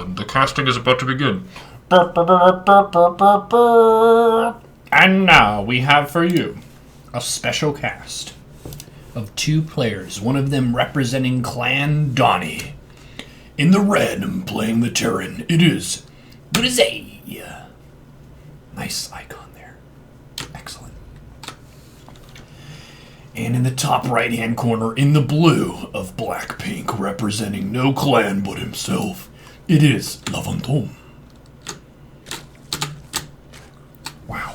gentlemen, the casting is about to begin. And now we have for you a special cast of 2 players, one of them representing Clan Donnie. In the red, playing the Terran, it is Grizzy. Nice icon there. Excellent. And in the top right-hand corner, in the blue of Blackpink, representing no clan but himself, it is La Fantôme. Wow.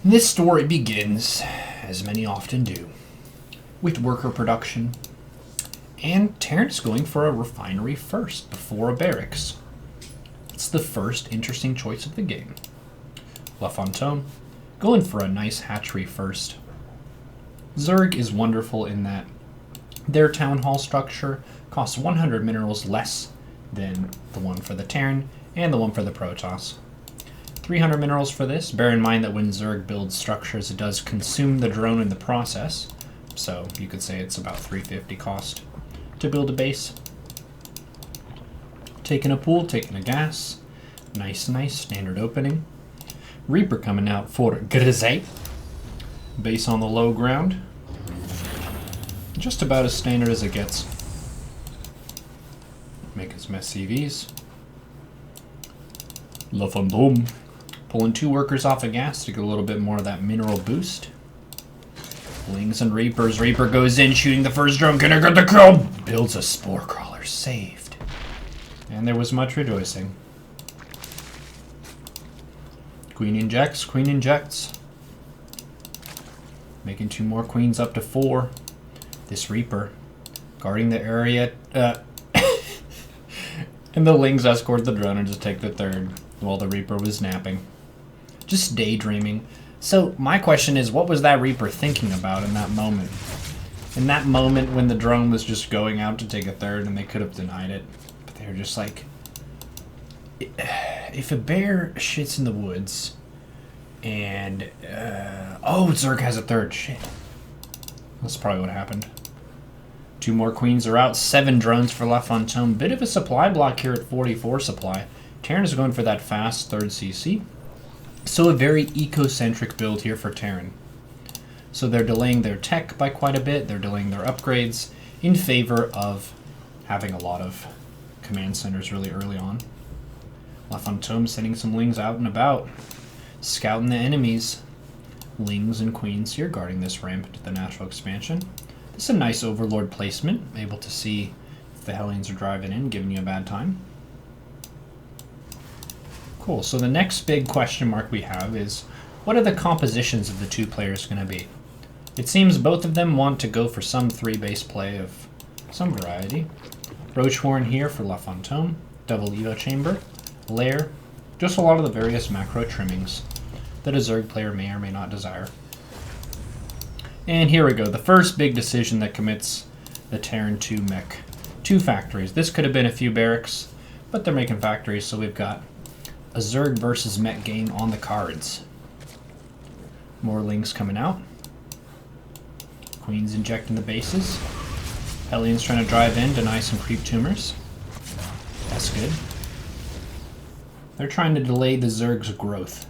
This story begins, as many often do, with worker production, and Terrence going for a refinery first, before a barracks. It's the first interesting choice of the game. La Fantôme going for a nice hatchery first. Zerg is wonderful in that their town hall structure costs 100 minerals less than the one for the Terran and the one for the Protoss. 300 minerals for this. Bear in mind that when Zerg builds structures, it does consume the drone in the process, so you could say it's about 350 cost to build a base. Taking a pool, taking a gas. Nice, standard opening. Reaper coming out for Grizzy. Base on the low ground. Just about as standard as it gets. Making some SCVs. La Fantôme. Pulling 2 workers off of gas to get a little bit more of that mineral boost. Lings and Reapers. Reaper goes in, shooting the first drone. Gonna get the kill! Builds a Spore Crawler. Saved. And there was much rejoicing. Queen injects. Making 2 more queens up to 4. This Reaper guarding the area. And the Lings escort the drone and just take the 3rd while the Reaper was napping. Just daydreaming. So my question is, what was that Reaper thinking about in that moment? In that moment when the drone was just going out to take a 3rd and they could have denied it. But they were just like, if a bear shits in the woods and, oh, Zerg has a 3rd. Shit. That's probably what happened. 2 more queens are out. 7 drones for La Fantôme. Bit of a supply block here at 44 supply. Terran is going for that fast 3rd CC. So a very eco-centric build here for Terran. So they're delaying their tech by quite a bit. They're delaying their upgrades in favor of having a lot of command centers really early on. La Fantôme sending some Lings out and about. Scouting the enemies. Lings and Queens here guarding this ramp into the natural expansion. This is a nice Overlord placement. Able to see if the Hellions are driving in, giving you a bad time. Cool, so the next big question mark we have is, what are the compositions of the 2 players going to be? It seems both of them want to go for some 3-base play of some variety. Roachhorn here for La Fantôme. Double Evo Chamber. Lair. Just a lot of the various macro trimmings that a Zerg player may or may not desire. And here we go, the first big decision that commits the Terran 2 mech. 2 factories. This could have been a few barracks, but they're making factories, so we've got a Zerg versus mech game on the cards. More Lings coming out. Queens injecting the bases. Hellions trying to drive in, deny some creep tumors. That's good. They're trying to delay the Zerg's growth.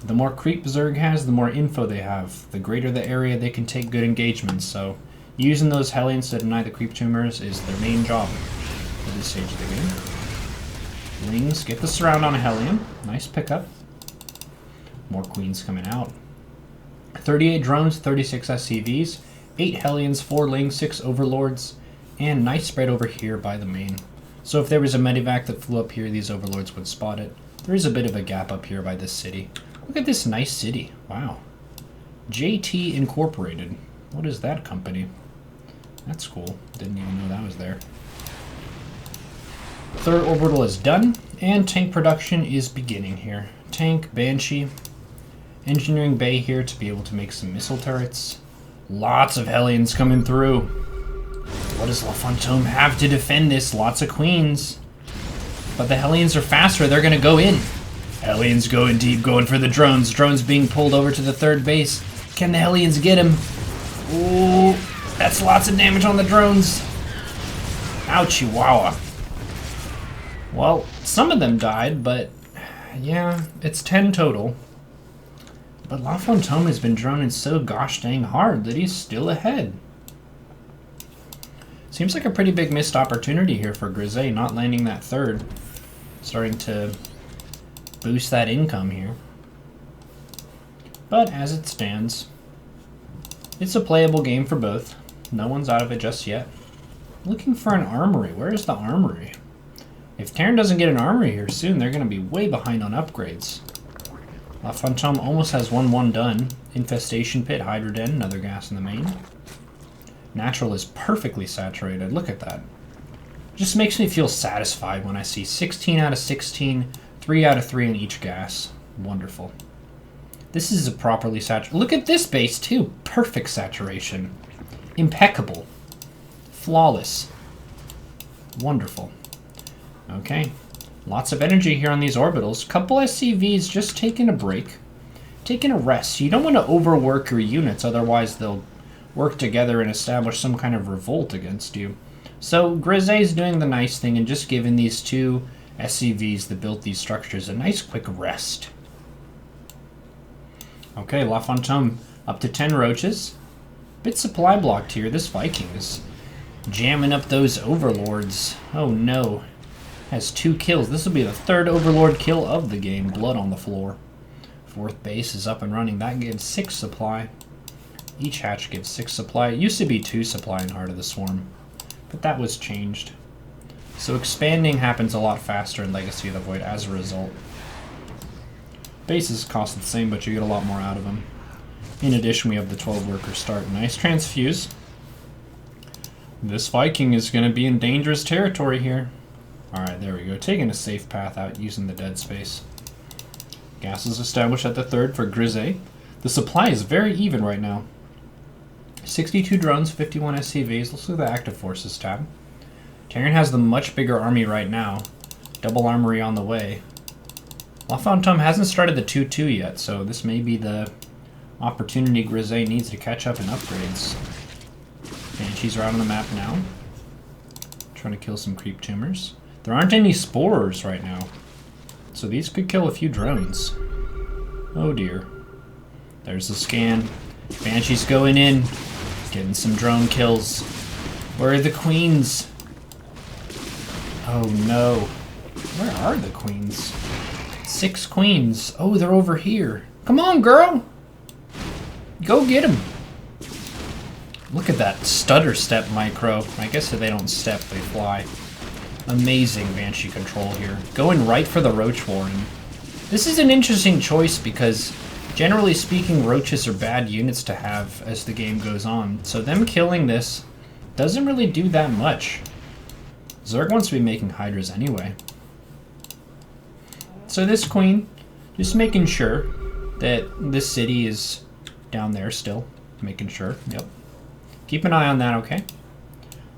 The more creep Zerg has, the more info they have. The greater the area they can take good engagements, so using those Hellions to deny the creep tumors is their main job at this stage of the game. Lings get the surround on a Hellion. Nice pickup. More Queens coming out. 38 drones, 36 SCVs, 8 Hellions, 4 Lings, 6 Overlords, and nice spread over here by the main. So if there was a medevac that flew up here, these Overlords would spot it. There is a bit of a gap up here by this city. Look at this nice city. Wow. JT Incorporated. What is that company? That's cool. Didn't even know that was there. 3rd orbital is done, and tank production is beginning here. Tank, Banshee, engineering bay here to be able to make some missile turrets. Lots of Hellions coming through. What does La Fantôme have to defend this? Lots of Queens. But the Hellions are faster, they're gonna go in. Hellions going deep, going for the drones. Drones being pulled over to the 3rd base. Can the Hellions get him? Ooh, that's lots of damage on the drones. Ouchie wowa. Well, some of them died, but yeah, it's 10 total. But La Fantôme has been droning so gosh dang hard that he's still ahead. Seems like a pretty big missed opportunity here for Grisey, not landing that third. Starting to boost that income here. But as it stands, it's a playable game for both. No one's out of it just yet. Looking for an armory. Where is the armory? If Terran doesn't get an armory here soon, they're going to be way behind on upgrades. La Fantôme almost has 1-1 done. Infestation Pit, Hydra Den, another gas in the main. Natural is perfectly saturated. Look at that. Just makes me feel satisfied when I see 16 out of 16, 3 out of 3 in each gas. Wonderful. This is a properly saturated... Look at this base, too. Perfect saturation. Impeccable. Flawless. Wonderful. Okay. Lots of energy here on these orbitals. Couple SCVs just taking a break. Taking a rest. You don't want to overwork your units, otherwise they'll work together and establish some kind of revolt against you. So Grisey's doing the nice thing and just giving these two SCVs that built these structures a nice quick rest. Okay, La Fantôme up to 10 roaches. Bit supply blocked here. This Viking is jamming up those overlords. Oh no. Has 2 kills. This will be the 3rd overlord kill of the game. Blood on the floor. 4th base is up and running. That gives 6 supply. Each hatch gives 6 supply. It used to be 2 supply in Heart of the Swarm, but that was changed. So expanding happens a lot faster in Legacy of the Void as a result. Bases cost the same, but you get a lot more out of them. In addition, we have the 12 worker start. Nice transfuse. This Viking is going to be in dangerous territory here. Alright, there we go. Taking a safe path out using the dead space. Gas is established at the 3rd for Grisey. The supply is very even right now. 62 drones, 51 SCVs. Let's look at the active forces tab. Terran has the much bigger army right now. Double armory on the way. La Fantôme hasn't started the 2-2 yet, so this may be the opportunity Grisey needs to catch up in upgrades. Banshees are out on the map now. Trying to kill some creep tumors. There aren't any spores right now, so these could kill a few drones. Oh dear. There's the scan. Banshees going in. Getting some drone kills. Where are the queens? Oh no. Where are the queens? 6 queens. Oh, they're over here. Come on, girl! Go get them. Look at that stutter step micro. I guess if they don't step, they fly. Amazing Banshee control here. Going right for the Roach Warren. This is an interesting choice because, generally speaking, roaches are bad units to have as the game goes on. So them killing this doesn't really do that much. Zerg wants to be making Hydras anyway. So this queen, just making sure that this city is down there still. Making sure, yep. Keep an eye on that, okay?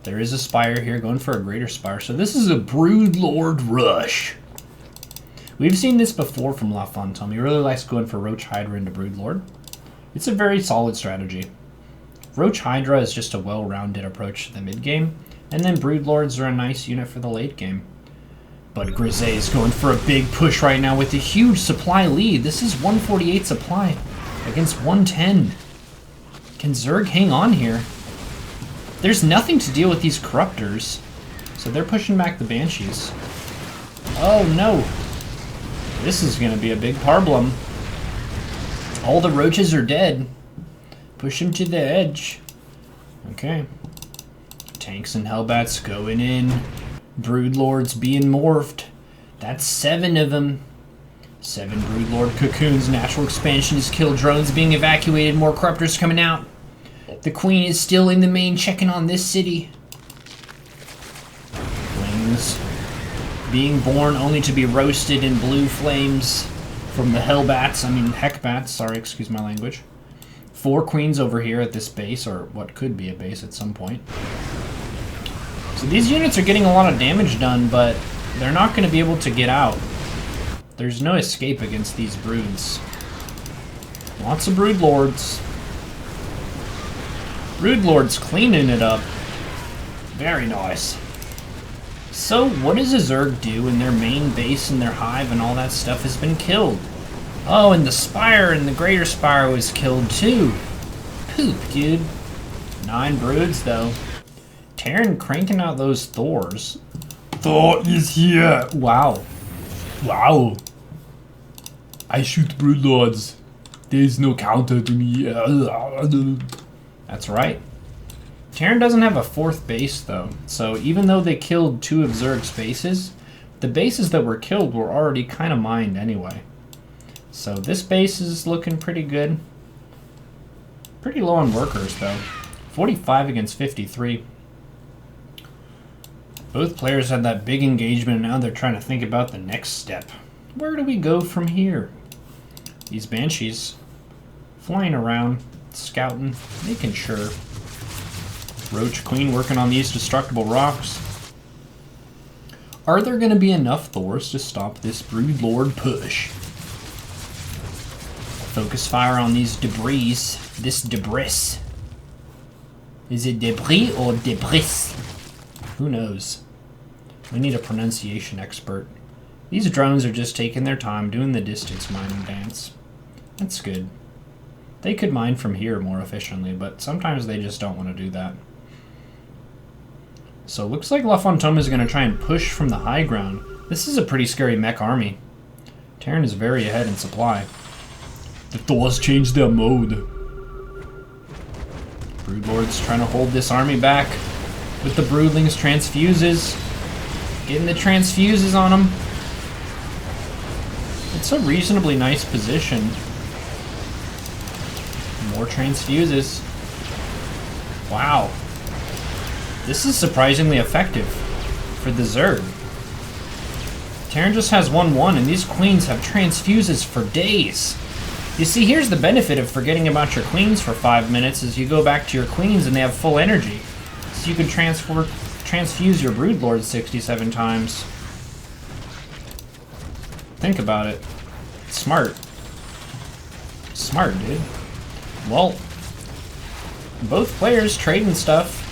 There is a Spire here, going for a Greater Spire. So this is a Broodlord rush. We've seen this before from La Fantôme. He really likes going for Roach Hydra into Broodlord. It's a very solid strategy. Roach Hydra is just a well-rounded approach to the mid-game, and then Broodlords are a nice unit for the late game. But Grisey is going for a big push right now with a huge supply lead. This is 148 supply against 110. Can Zerg hang on here? There's nothing to deal with these Corruptors, so they're pushing back the Banshees. Oh no! This is going to be a big problem. All the roaches are dead. Push him to the edge. Okay. Tanks and Hellbats going in. Broodlords being morphed. That's 7 of them. 7 Broodlord cocoons. Natural expansion is killed. Drones being evacuated. More Corruptors coming out. The Queen is still in the main checking on this city. Wings being born only to be roasted in blue flames from the Hellbats. I mean, Heckbats. Sorry, excuse my language. 4 queens over here at this base, or what could be a base at some point. So these units are getting a lot of damage done, but they're not going to be able to get out. There's no escape against these broods. Lots of Broodlords. Broodlords cleaning it up. Very nice. So, what does a Zerg do when their main base and their hive and all that stuff has been killed? Oh, and the Spire and the Greater Spire was killed too. Poop, dude. 9 broods, though. Terran cranking out those Thors. Thor is here! Wow. Wow. I shoot broodlords. There's no counter to me. That's right. Terran doesn't have a 4th base, though. So even though they killed 2 of Zerg's bases, the bases that were killed were already kind of mined anyway. So this base is looking pretty good. Pretty low on workers, though. 45 against 53. Both players had that big engagement, and now they're trying to think about the next step. Where do we go from here? These Banshees flying around, scouting, making sure. Roach Queen working on these destructible rocks. Are there going to be enough Thors to stop this Broodlord push? Focus fire on these debris. This debris. Is it debris or debris? Who knows? We need a pronunciation expert. These drones are just taking their time doing the distance mining dance. That's good. They could mine from here more efficiently, but sometimes they just don't want to do that. So it looks like La Fantôme is going to try and push from the high ground. This is a pretty scary mech army. Terran is very ahead in supply. The Thors changed their mode. Broodlord's trying to hold this army back with the Broodlings transfuses. Getting the transfuses on them. It's a reasonably nice position. More transfuses. Wow. This is surprisingly effective for the Zerg. Terran just has 1-1, and these queens have transfuses for days. You see, here's the benefit of forgetting about your queens for 5 minutes, is you go back to your queens and they have full energy. So you can transfuse your Broodlord 67 times. Think about it. Smart. Smart, dude. Well, both players trading stuff.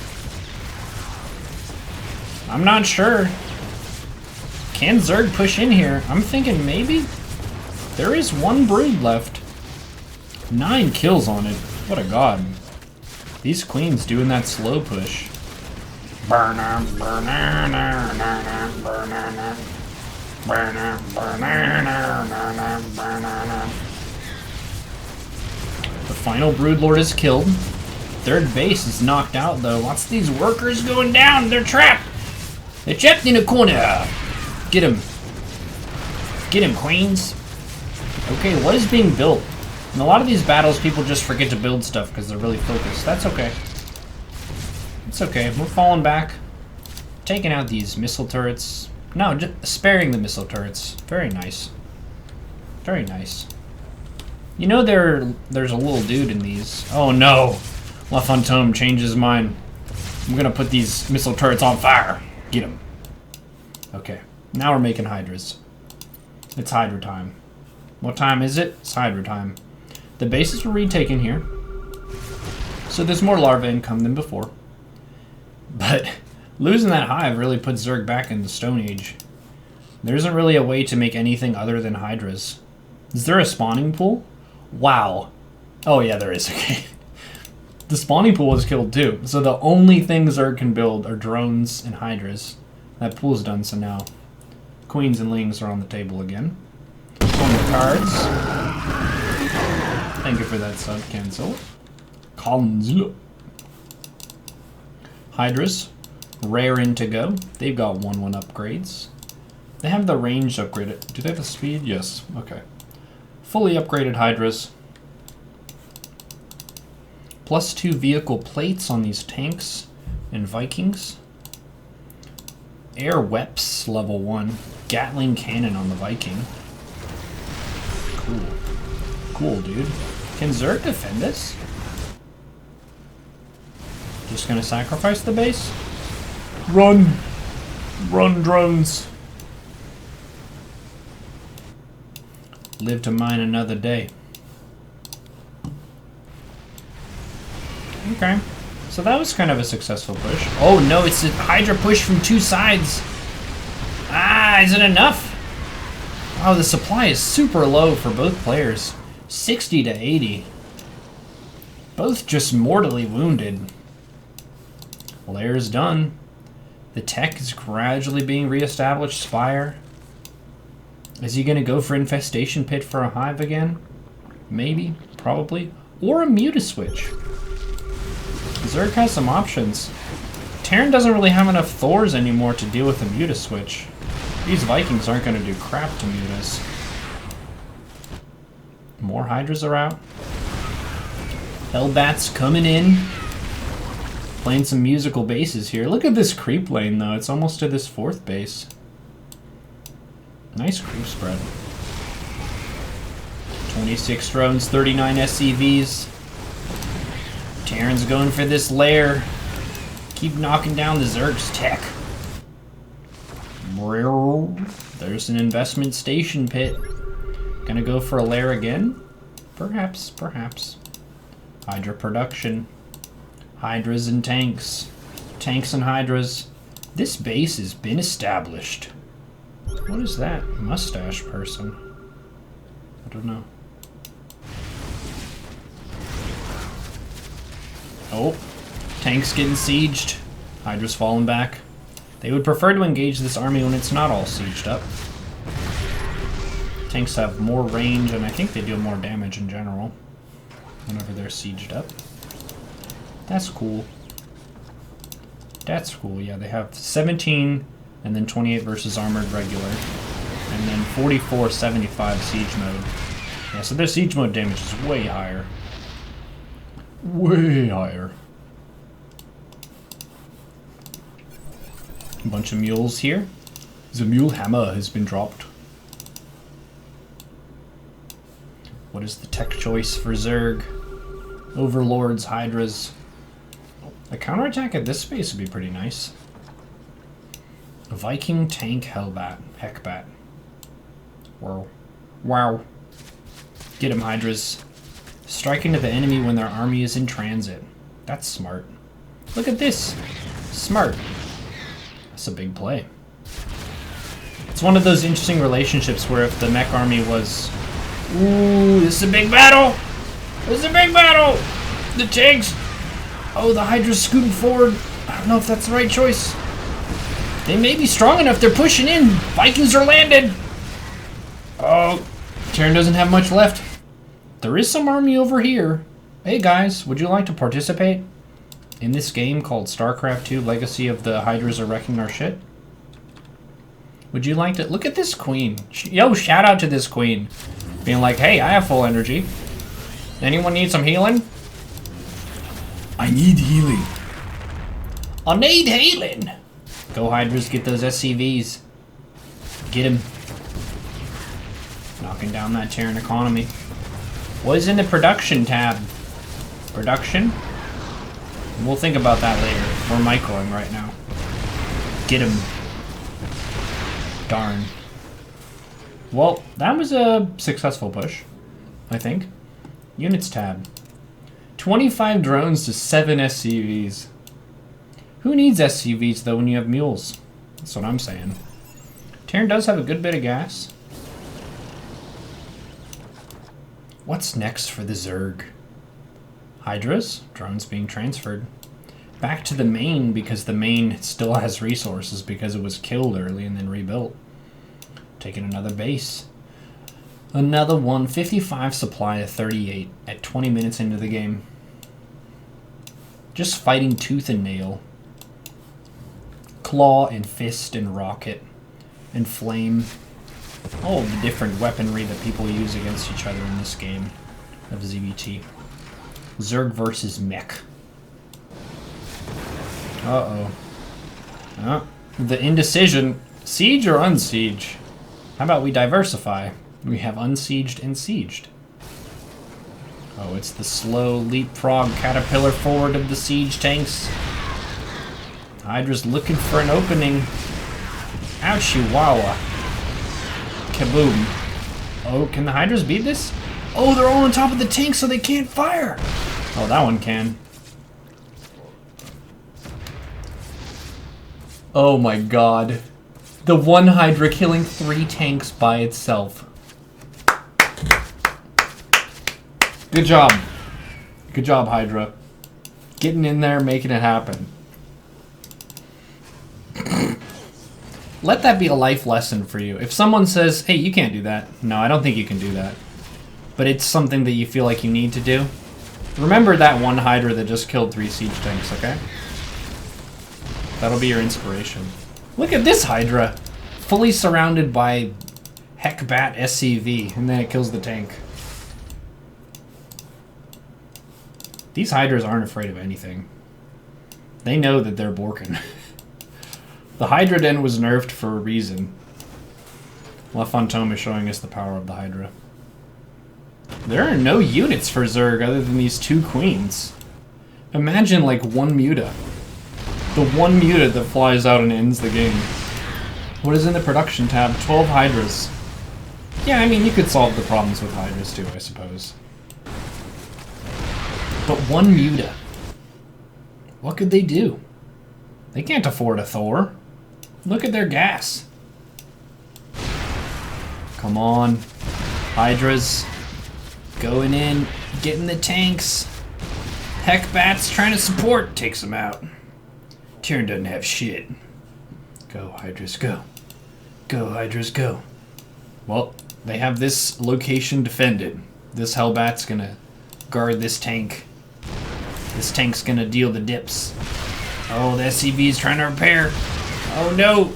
I'm not sure. Can Zerg push in here? I'm thinking maybe. There is 1 brood left. 9 kills on it. What a god. These queens doing that slow push. The final Broodlord is killed. 3rd base is knocked out, though. Lots of these workers going down. They're trapped. They're trapped in a corner. Get him. Get him, queens. Okay, what is being built? In a lot of these battles, people just forget to build stuff because they're really focused. That's okay. It's okay. We're falling back. Taking out these missile turrets. No, just sparing the missile turrets. Very nice. Very nice. You know there's a little dude in these. Oh no! La Fantôme changed his mind. I'm gonna put these missile turrets on fire. Get him. Okay. Now we're making Hydras. It's Hydra time. What time is it? It's Hydra time. The bases were retaken here. So there's more larva income than before. But losing that hive really puts Zerg back in the Stone Age. There isn't really a way to make anything other than Hydras. Is there a spawning pool? Wow. Oh yeah, there is. Okay. The spawning pool was killed too. So the only things Zerg can build are drones and Hydras. That pool's done, so now Queens and Lings are on the table again. On the cards. Thank you for that sub, cancel. Cancel. Hydras, raring to go. They've got 1-1 upgrades. They have the range upgraded. Do they have the speed? Yes. Okay. Fully upgraded Hydras. +2 vehicle plates on these tanks and Vikings. Air Weps level 1. Gatling cannon on the Viking. Cool. Cool, dude. Can Zerg defend this? Just gonna sacrifice the base? Run! Run, drones! Live to mine another day. Okay. So that was kind of a successful push. Oh no, it's a Hydra push from 2 sides! Ah, is it enough? Oh, the supply is super low for both players. 60 to 80. Both just mortally wounded. Lair's done. The tech is gradually being reestablished. Spire. Is he going to go for Infestation Pit for a Hive again? Maybe. Probably. Or a Mutaswitch. Zerg has some options. Terran doesn't really have enough Thors anymore to deal with a Mutaswitch. These Vikings aren't going to do crap to Mutas. More Hydras are out. Hellbats coming in. Playing some musical bases here. Look at this creep lane, though. It's almost to this 4th base. Nice creep spread. 26 drones, 39 SCVs. Terran's going for this lair. Keep knocking down the Zerg's tech. There's an investment station pit. Gonna go for a lair again? Perhaps, perhaps. Hydra production. Hydras and tanks. Tanks and Hydras. This base has been established. What is that mustache person? I don't know. Oh, tanks getting sieged. Hydra's falling back. They would prefer to engage this army when it's not all sieged up. Tanks have more range, and I think they deal more damage in general whenever they're sieged up. That's cool. That's cool, yeah. They have 17 and then 28 versus armored regular. And then 44, 75 siege mode. Yeah, so their siege mode damage is way higher. Way higher. A bunch of mules here. The mule hammer has been dropped. What is the tech choice for Zerg? Overlords, Hydras. A counterattack at this space would be pretty nice. A Viking tank Hellbat. Heckbat. Wow. Wow. Get him, Hydras. Strike into the enemy when their army is in transit. That's smart. Look at this. Smart. That's a big play. It's one of those interesting relationships where if the mech army was... Ooh, this is a big battle! This is a big battle! The tanks... Oh, the Hydra's scooting forward. I don't know if that's the right choice. They may be strong enough. They're pushing in. Vikings are landed. Oh, Terran doesn't have much left. There is some army over here. Hey guys, would you like to participate in this game called StarCraft 2 Legacy of the Hydras Are Wrecking Our Shit? Would you like to... Look at this queen. Yo, shout out to this queen. Being like, hey, I have full energy. Anyone need some healing? I need healing. I need healing. Go Hydras, get those SCVs. Get him. Knocking down that Terran economy. What is in the production tab? Production? We'll think about that later. We're microing right now. Get him. Darn. Well, that was a successful push, I think. Units tab. 25 drones to 7 SCVs. Who needs SCVs, though, when you have mules? That's what I'm saying. Terran does have a good bit of gas. What's next for the Zerg? Hydras. Drones being transferred. Back to the main, because the main still has resources because it was killed early and then rebuilt. Taking another base. Another 155 supply of 38 at 20 minutes into the game. Just fighting tooth and nail. Claw and fist and rocket and flame. All of the different weaponry that people use against each other in this game of ZvT. Zerg versus mech. Uh-oh. Oh, the indecision. Siege or unsiege? How about we diversify? We have unsieged and sieged. Oh, it's the slow leapfrog caterpillar forward of the siege tanks. Hydra's looking for an opening. Ouch, chihuahua. Kaboom. Oh, can the Hydras beat this? Oh, they're all on top of the tank so they can't fire. Oh, that one can. Oh my god. The one Hydra killing 3 tanks by itself. Good job. Good job, Hydra. Getting in there, making it happen. Let that be a life lesson for you. If someone says, hey, you can't do that. No, I don't think you can do that. But it's something that you feel like you need to do. Remember that one Hydra that just killed 3 siege tanks, okay? That'll be your inspiration. Look at this Hydra. Fully surrounded by Heckbat SCV, and then it kills the tank. These Hydras aren't afraid of anything. They know that they're Borkin. The Hydra Den was nerfed for a reason. La Fantôme is showing us the power of the Hydra. There are no units for Zerg other than these 2 queens. Imagine like 1 Muta. The 1 Muta that flies out and ends the game. What is in the production tab? 12 Hydras. Yeah, I mean, you could solve the problems with Hydras too, I suppose. But 1 Muta. What could they do? They can't afford a Thor. Look at their gas. Come on. Hydras. Going in. Getting the tanks. Heckbat's trying to support. Takes them out. Tyrion doesn't have shit. Go, Hydras, go. Go, Hydras, go. Well, they have this location defended. This Hellbat's gonna guard this tank. This tank's gonna deal the dips. Oh, the SCV's trying to repair. Oh no!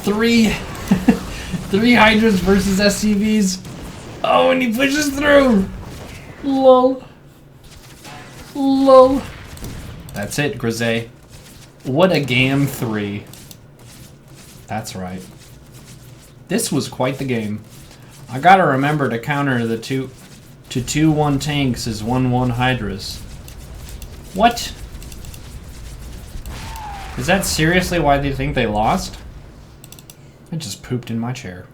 3 Hydras versus SCVs. Oh, and he pushes through. Lol. Lol. That's it, Grisey. What a game 3. That's right. This was quite the game. I gotta remember to counter the 2-1 tanks is 1-1 Hydras. What? Is that seriously why they think they lost? I just pooped in my chair.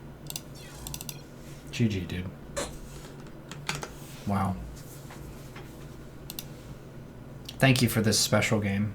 GG, dude. Wow. Thank you for this special game.